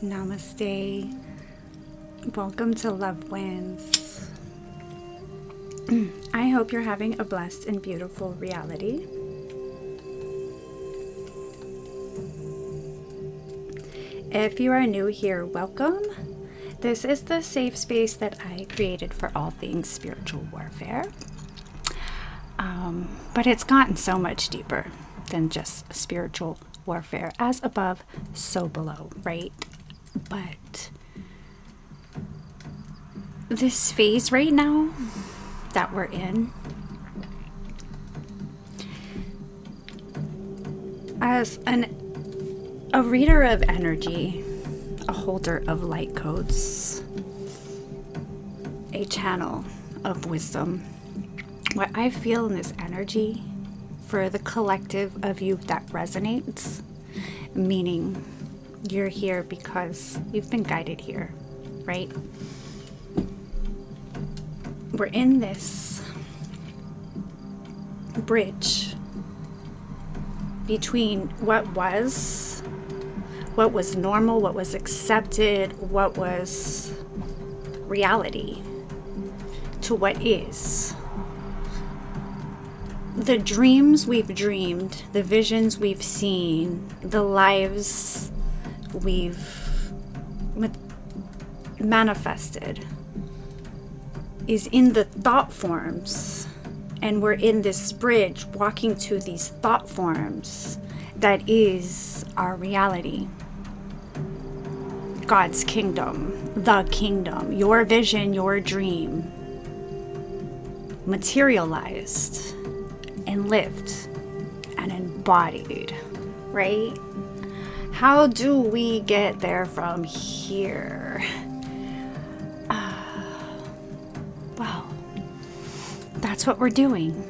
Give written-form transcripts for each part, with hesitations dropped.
Namaste. Welcome to Love Wins. I hope you're having a blessed and beautiful reality. If you are new here, welcome. This is the safe space that I created for all things spiritual warfare. But it's gotten so much deeper than just spiritual warfare. As above, so below, right? But this phase right now that we're in, as a reader of energy, a holder of light codes, a channel of wisdom, what I feel in this energy for the collective of you that resonates, meaning you're here because you've been guided here, right? We're in this bridge between what was normal, what was accepted, what was reality, to what is. The dreams we've dreamed, the visions we've seen, the lives we've manifested is in the thought forms, and we're in this bridge walking to these thought forms that is our reality. God's kingdom, the kingdom, your vision, your dream materialized and lived and embodied, right? How do we get there from here? Well, that's what we're doing.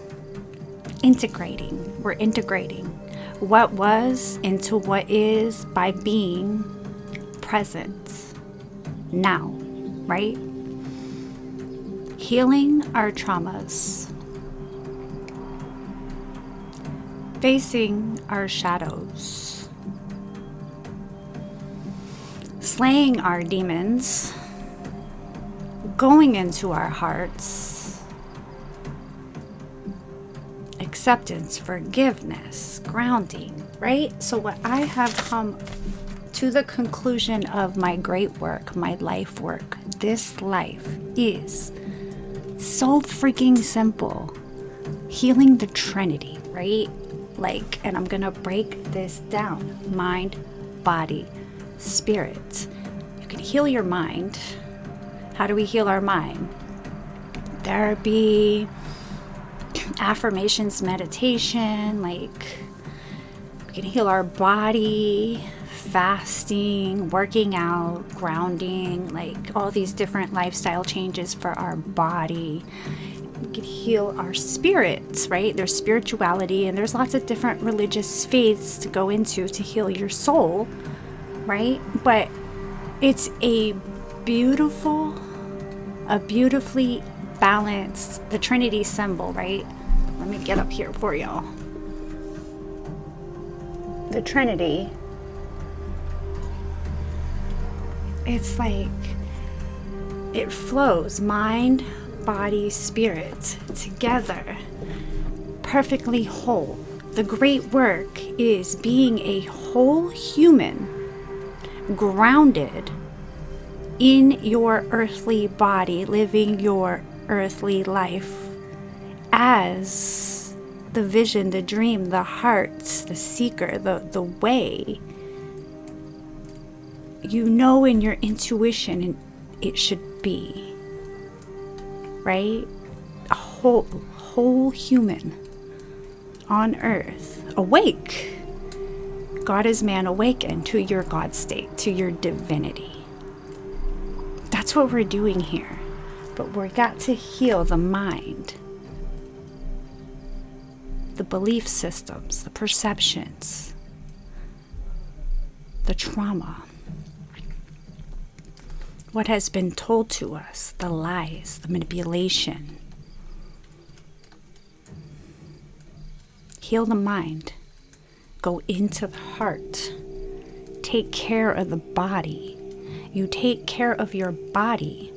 Integrating. We're integrating what was into what is by being present now, right? Healing our traumas. Facing our shadows. Slaying our demons. Going into our hearts. Acceptance, forgiveness, grounding, right? So what I have come to the conclusion of my great work, my life work, this life is so freaking simple. Healing the Trinity, right? And I'm gonna break this down. Mind, body, spirit. You can heal your mind. How do we heal our mind? Therapy, affirmations, meditation, we can heal our body, fasting, working out, grounding, all these different lifestyle changes for our body. We can heal our spirits, right? There's spirituality, and there's lots of different religious faiths to go into to heal your soul, right? But it's a beautifully balanced, the Trinity symbol, right? Let me get up here for y'all. The Trinity, it's it flows, mind, body, spirit together, perfectly whole. The great work is being a whole human, grounded in your earthly body, living your earthly life as the vision, the dream, the heart, the seeker, the way. You know in your intuition it should be, right? A whole human on earth, awake. God is man awakened to your God state, to your divinity. That's what we're doing here. But we got to heal the mind, the belief systems, the perceptions, the trauma, what has been told to us, the lies, the manipulation. Heal the mind. Go into the heart. Take care of the body. You take care of your body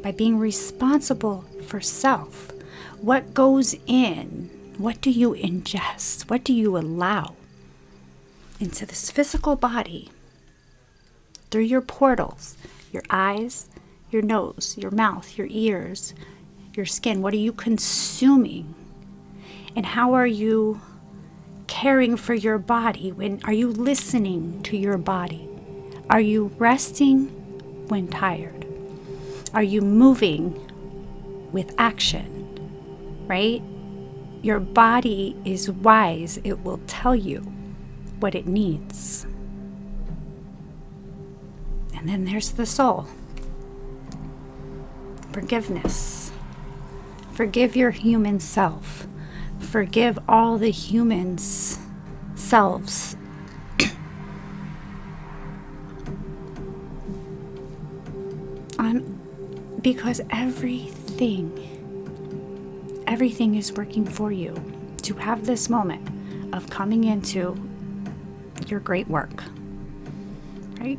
by being responsible for self. What goes in? What do you ingest? What do you allow into this physical body through your portals, your eyes, your nose, your mouth, your ears, your skin? What are you consuming? And how are you caring for your body? When are you listening to your body? Are you resting when tired? Are you moving with action? Right? Your body is wise. It will tell you what it needs. And then there's the soul. Forgiveness. Forgive your human self. Forgive all the humans' selves. Because everything is working for you to have this moment of coming into your great work, right?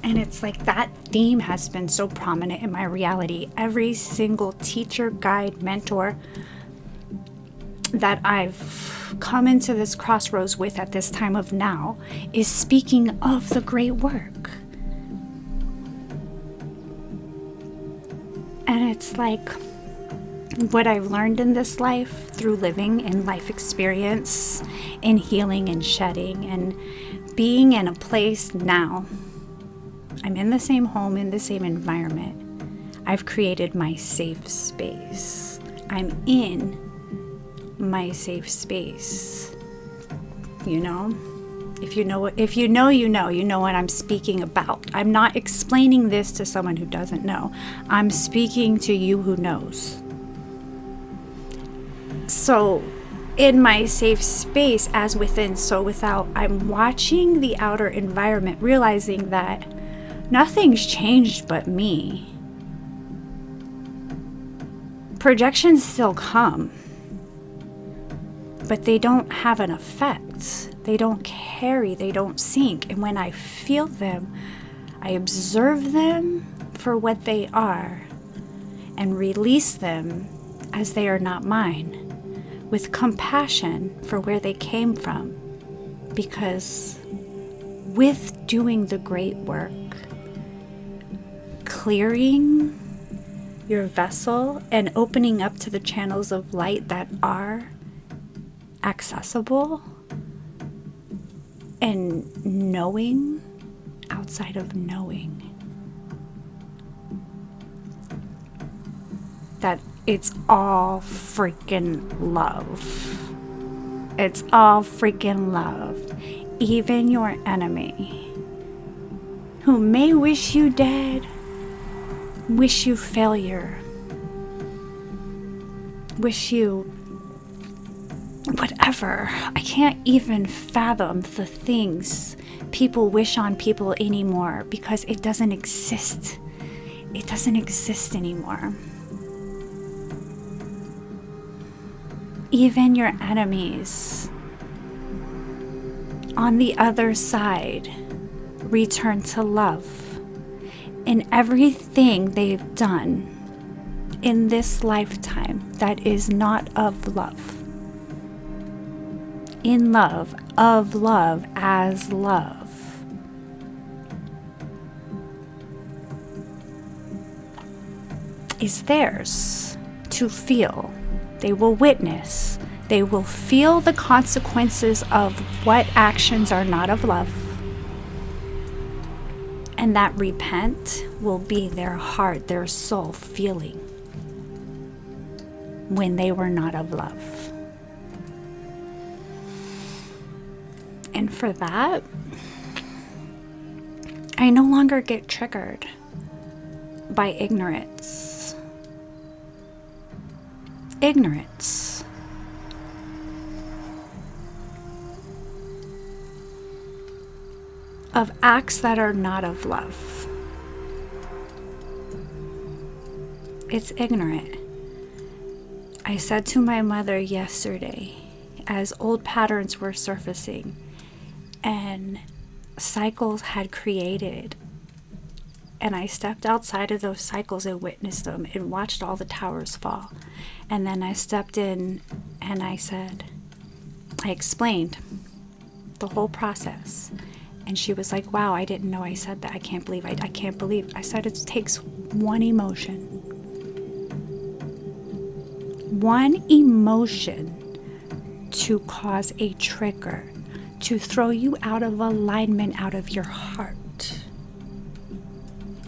And it's like that theme has been so prominent in my reality. Every single teacher, guide, mentor that I've come into this crossroads with at this time of now is speaking of the great work. And it's like what I've learned in this life through living in life experience, in healing and shedding, and being in a place now. I'm in the same home, in the same environment. I've created my safe space. I'm in my safe space. You know? If you know what I'm speaking about. I'm not explaining this to someone who doesn't know. I'm speaking to you who knows. So, in my safe space, as within, so without, I'm watching the outer environment, realizing that nothing's changed but me. Projections still come, but they don't have an effect. They don't carry, they don't sink. And when I feel them, I observe them for what they are and release them as they are not mine, with compassion for where they came from. Because with doing the great work, clearing your vessel and opening up to the channels of light that are accessible, and knowing outside of knowing, that it's all freaking love. It's all freaking love. Even your enemy, who may wish you dead, wish you failure, wish you whatever. I can't even fathom the things people wish on people anymore, because it doesn't exist. It doesn't exist anymore. Even your enemies on the other side return to love. In everything they've done in this lifetime that is not of love. In love, of love, as love. Is theirs to feel. They will witness. They will feel the consequences of what actions are not of love. And that repent will be their heart, their soul feeling when they were not of love. And for that, I no longer get triggered by ignorance. Ignorance. Of acts that are not of love. It's ignorant. I said to my mother yesterday, as old patterns were surfacing, and cycles had created and I stepped outside of those cycles and witnessed them and watched all the towers fall. And then I stepped in and I explained the whole process. And she was like, wow, I didn't know I said that. I can't believe. I can't believe. I said it takes one emotion. One emotion to cause a trigger, to throw you out of alignment, out of your heart.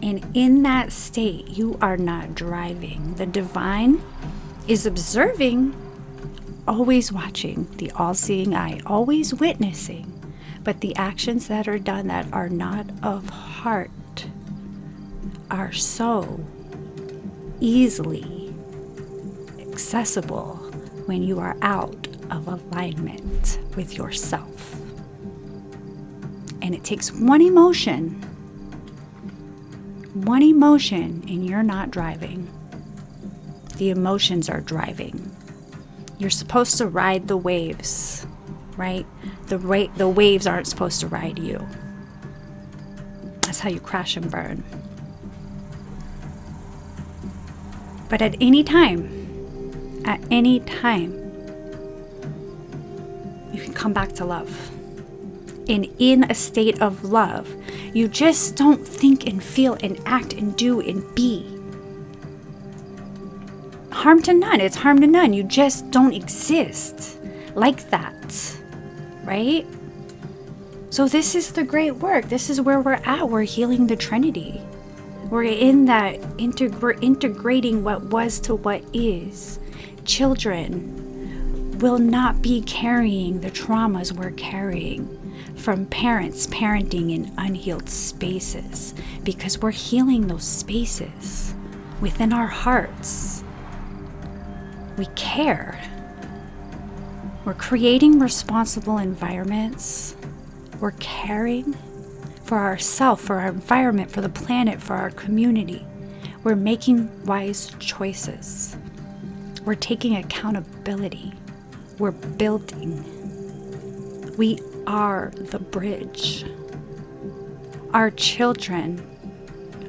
And in that state, you are not driving. The divine is observing, always watching, the all-seeing eye, always witnessing. But the actions that are done that are not of heart are so easily accessible when you are out of alignment with yourself. And it takes one emotion, and you're not driving. The emotions are driving. You're supposed to ride the waves, right? The waves aren't supposed to ride you. That's how you crash and burn. But at any time, you can come back to love. And in a state of love, you just don't think and feel and act and do and be. Harm to none. It's harm to none. You just don't exist like that. Right? So this is the great work. This is where we're at. We're healing the Trinity. We're in that, we're integrating what was to what is. Children will not be carrying the traumas we're carrying from parents parenting in unhealed spaces, because we're healing those spaces within our hearts. We care. We're creating responsible environments. We're caring for ourselves, for our environment, for the planet, for our community. We're making wise choices. We're taking accountability. We're building. We are the bridge. Our children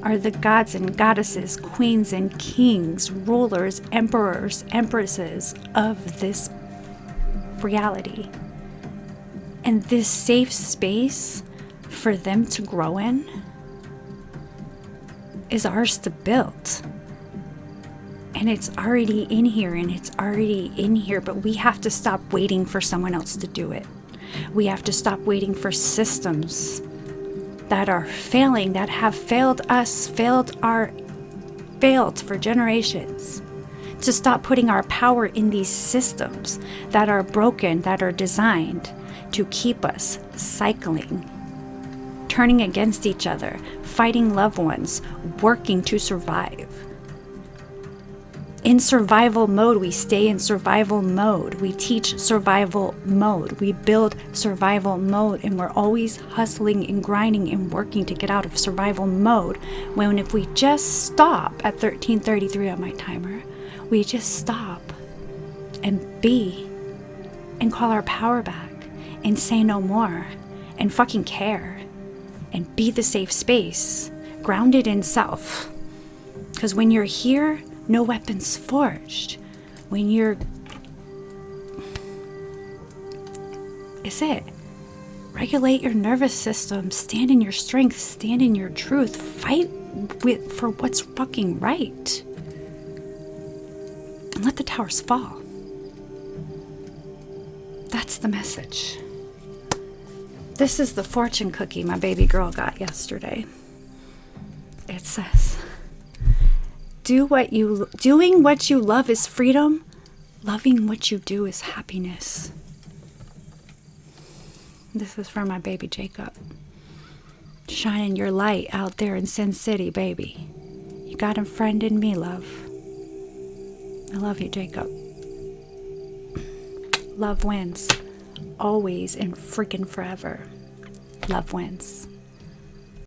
are the gods and goddesses, queens and kings, rulers, emperors, empresses of this reality. And this safe space for them to grow in is ours to build. And it's already in here, but we have to stop waiting for someone else to do it. We have to stop waiting for systems that are failing, that have failed us, failed for generations. To stop putting our power in these systems that are broken, that are designed to keep us cycling, turning against each other, fighting loved ones, working to survive. In survival mode, we stay in survival mode. We teach survival mode. We build survival mode, and we're always hustling and grinding and working to get out of survival mode. When if we just stop at 13:33 on my timer, we just stop and be and call our power back and say no more and fucking care and be the safe space, grounded in self. Because when you're here, no weapons forged. When you're... It's it. Regulate your nervous system. Stand in your strength. Stand in your truth. Fight for what's fucking right. And let the towers fall. That's the message. This is the fortune cookie my baby girl got yesterday. It says... Doing what you love is freedom. Loving what you do is happiness. This is for my baby Jacob. Shining your light out there in Sin City, baby. You got a friend in me, love. I love you, Jacob. Love wins. Always and freaking forever. Love wins.